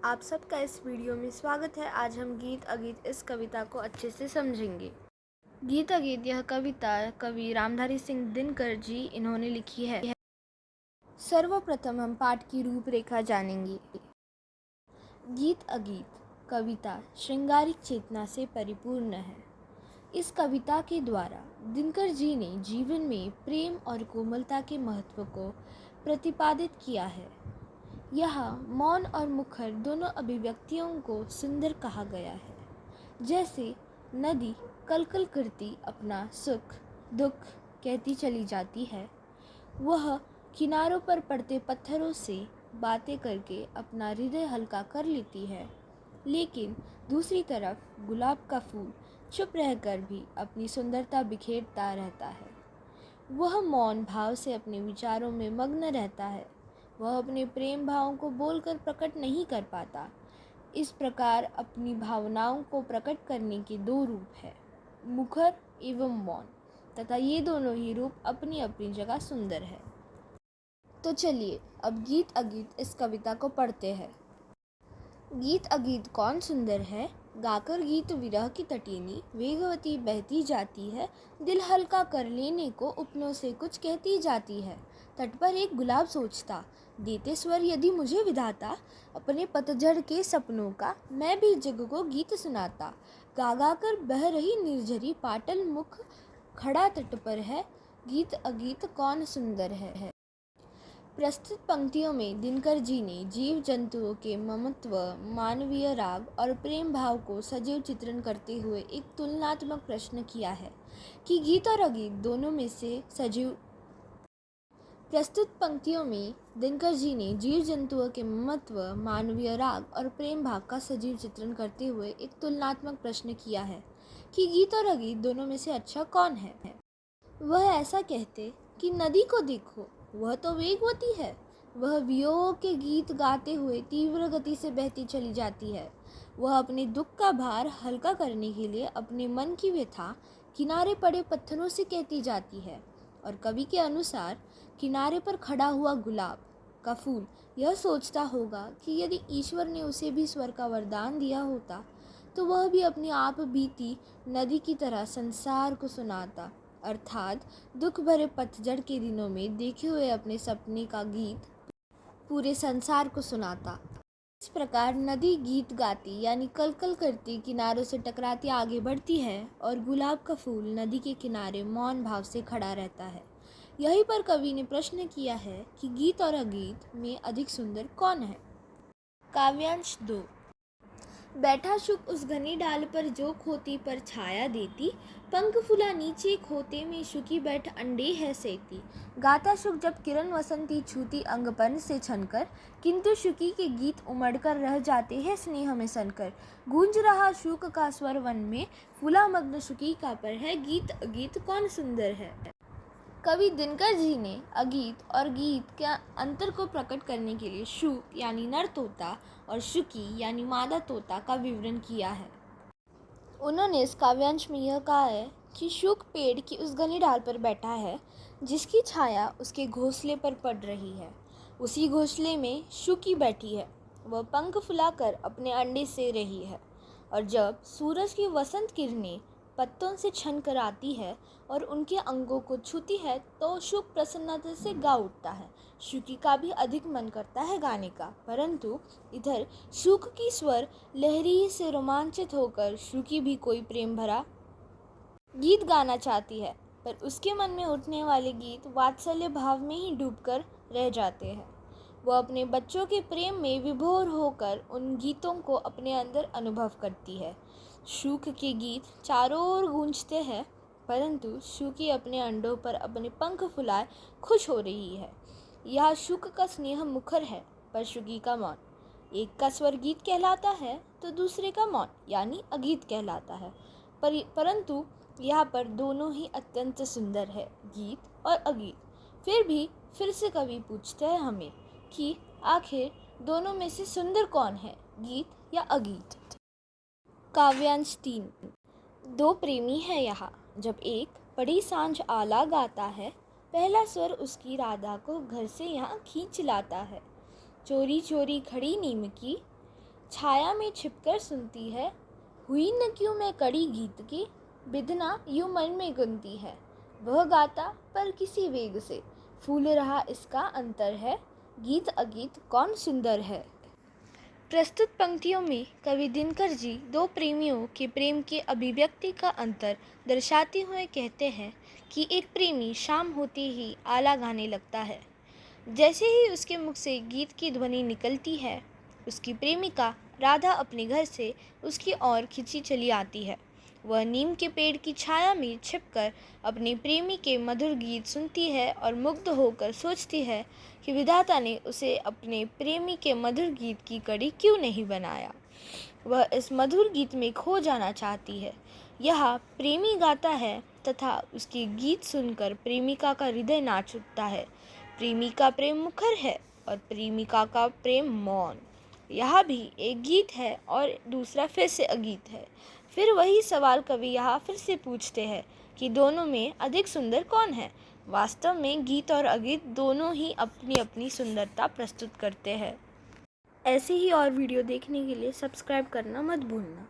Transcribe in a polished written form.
आप सबका इस वीडियो में स्वागत है। आज हम गीत अगीत इस कविता को अच्छे से समझेंगे। गीत अगीत यह कविता कवि रामधारी सिंह दिनकर जी इन्होंने लिखी है। सर्वप्रथम हम पाठ की रूपरेखा जानेंगे। गीत अगीत कविता श्रृंगारिक चेतना से परिपूर्ण है। इस कविता के द्वारा दिनकर जी ने जीवन में प्रेम और कोमलता के महत्व को प्रतिपादित किया है। यहाँ मौन और मुखर दोनों अभिव्यक्तियों को सुंदर कहा गया है। जैसे नदी कलकल करती अपना सुख दुख कहती चली जाती है, वह किनारों पर पड़ते पत्थरों से बातें करके अपना हृदय हल्का कर लेती है, लेकिन दूसरी तरफ गुलाब का फूल चुप रहकर भी अपनी सुंदरता बिखेरता रहता है। वह मौन भाव से अपने विचारों में मग्न रहता है। वह अपने प्रेम भावों को बोलकर प्रकट नहीं कर पाता। इस प्रकार अपनी भावनाओं को प्रकट करने के दो रूप हैं, मुखर एवं मौन, तथा ये दोनों ही रूप अपनी अपनी जगह सुंदर है। तो चलिए अब गीत अगीत इस कविता को पढ़ते हैं। गीत अगीत कौन सुंदर है, गाकर गीत विरह की तटीनी, वेगवती बहती जाती है, दिल हल्का कर लेने को उपनों से कुछ कहती जाती है। तट पर एक गुलाब सोचता, देते स्वर यदि मुझे विधाता, अपने पतझड़ के सपनों का मैं भी जग को गीत सुनाता। गा गा कर बह रही निर्झरी पाटल मुख खड़ा तट पर है, गीत अगीत कौन सुंदर है। प्रस्तुत पंक्तियों में दिनकर जी ने जीव जंतुओं के ममत्व, मानवीय राग और प्रेम भाव को सजीव चित्रण करते हुए एक तुलनात्मक प्रश्न किया है कि गीत और अगीत दोनों में से सजीव। प्रस्तुत पंक्तियों में दिनकर जी ने जीव जंतुओं के ममत्व, मानवीय राग और प्रेम भाव का सजीव चित्रण करते हुए एक तुलनात्मक प्रश्न किया है कि गीत और अगीत दोनों में से अच्छा कौन है। वह ऐसा कहते कि नदी को देखो, वह तो वेगवती है, वह वियोग के गीत गाते हुए तीव्र गति से बहती चली जाती है। वह अपने दुख का भार हल्का करने के लिए अपने मन की व्यथा किनारे पड़े पत्थरों से कहती जाती है। और कवि के अनुसार किनारे पर खड़ा हुआ गुलाब का फूल यह सोचता होगा कि यदि ईश्वर ने उसे भी स्वर का वरदान दिया होता तो वह भी अपनी आप बीती नदी की तरह संसार को सुनाता, अर्थात दुख भरे पतझड़ के दिनों में देखे हुए अपने सपने का गीत पूरे संसार को सुनाता। इस प्रकार नदी गीत गाती यानी कलकल करती किनारों से टकराती आगे बढ़ती है और गुलाब का फूल नदी के किनारे मौन भाव से खड़ा रहता है। यहीं पर कवि ने प्रश्न किया है कि गीत और अगीत में अधिक सुंदर कौन है। काव्यांश 2। बैठा शुक उस घनी डाल पर जो खोती पर छाया देती, पंख फुला नीचे खोते में शुकी बैठ अंडे है सेती। गाता शुक जब किरण वसंती छूती अंगपन से छनकर, किंतु शुकी के गीत उमड़कर रह जाते हैं स्नेह में सनकर। गूंज रहा शुक का स्वर वन में, फूला मग्न शुकी का पर है, गीत अगीत कौन सुंदर है। कवि दिनकर जी ने अगीत और गीत के अंतर को प्रकट करने के लिए शुक यानी नर तोता और शुकी यानी मादा तोता का विवरण किया है। उन्होंने इस काव्यांश में यह कहा है कि शुक पेड़ की उस घनी डाल पर बैठा है जिसकी छाया उसके घोंसले पर पड़ रही है। उसी घोंसले में शुकी बैठी है, वह पंख फुलाकर अपने अंडे से रही है, और जब सूरज की वसंत किरणें पत्तों से छन कर आती है और उनके अंगों को छूती है तो शुक प्रसन्नता से गा उठता है। शुकी का भी अधिक मन करता है गाने का, परंतु इधर शुक की स्वर लहरी से रोमांचित होकर शुकी भी कोई प्रेम भरा गीत गाना चाहती है, पर उसके मन में उठने वाले गीत वात्सल्य भाव में ही डूबकर रह जाते हैं। वह अपने बच्चों के प्रेम में विभोर होकर उन गीतों को अपने अंदर अनुभव करती है। शुक के गीत चारों ओर गूंजते हैं, परंतु शुकी अपने अंडों पर अपने पंख फुलाए खुश हो रही है। यह शुक का स्नेह मुखर है, पर शुकी का मौन। एक का स्वर गीत कहलाता है तो दूसरे का मौन यानी अगीत कहलाता है, परंतु यहाँ पर दोनों ही अत्यंत सुंदर है, गीत और अगीत। फिर से कवि पूछते हैं हमें कि आखिर दोनों में से सुंदर कौन है, गीत या अगीत। काव्यांश 3। दो प्रेमी है यहाँ, जब एक बड़ी सांझ आला गाता है, पहला स्वर उसकी राधा को घर से यहाँ खींच लाता है। चोरी चोरी खड़ी नीम की, छाया में छिपकर सुनती है, हुई न क्यों मैं कड़ी गीत की, बिधना यूं मन में गुनती है। वह गाता पर किसी वेग से, फूल रहा इसका अंतर है, गीत अगीत कौन सुंदर है। प्रस्तुत पंक्तियों में कवि दिनकर जी दो प्रेमियों के प्रेम के अभिव्यक्ति का अंतर दर्शाते हुए कहते हैं कि एक प्रेमी शाम होते ही आला गाने लगता है। जैसे ही उसके मुख से गीत की ध्वनि निकलती है, उसकी प्रेमिका राधा अपने घर से उसकी ओर खिंची चली आती है। वह नीम के पेड़ की छाया में छिपकर अपने प्रेमी के मधुर गीत सुनती है और मुग्ध होकर सोचती है कि विधाता ने उसे अपने प्रेमी के मधुर गीत की कड़ी क्यों नहीं बनाया। वह इस मधुर गीत में खो जाना चाहती है। यह प्रेमी गाता है तथा उसके गीत सुनकर प्रेमिका का हृदय नाच उठता है। प्रेमी का प्रेम मुखर है और प्रेमिका का प्रेम मौन। यह भी एक गीत है और दूसरा फिर से अगीत है। फिर वही सवाल कवि यहाँ फिर से पूछते हैं कि दोनों में अधिक सुंदर कौन है। वास्तव में गीत और अगीत दोनों ही अपनी अपनी सुंदरता प्रस्तुत करते हैं। ऐसे ही और वीडियो देखने के लिए सब्सक्राइब करना मत भूलना।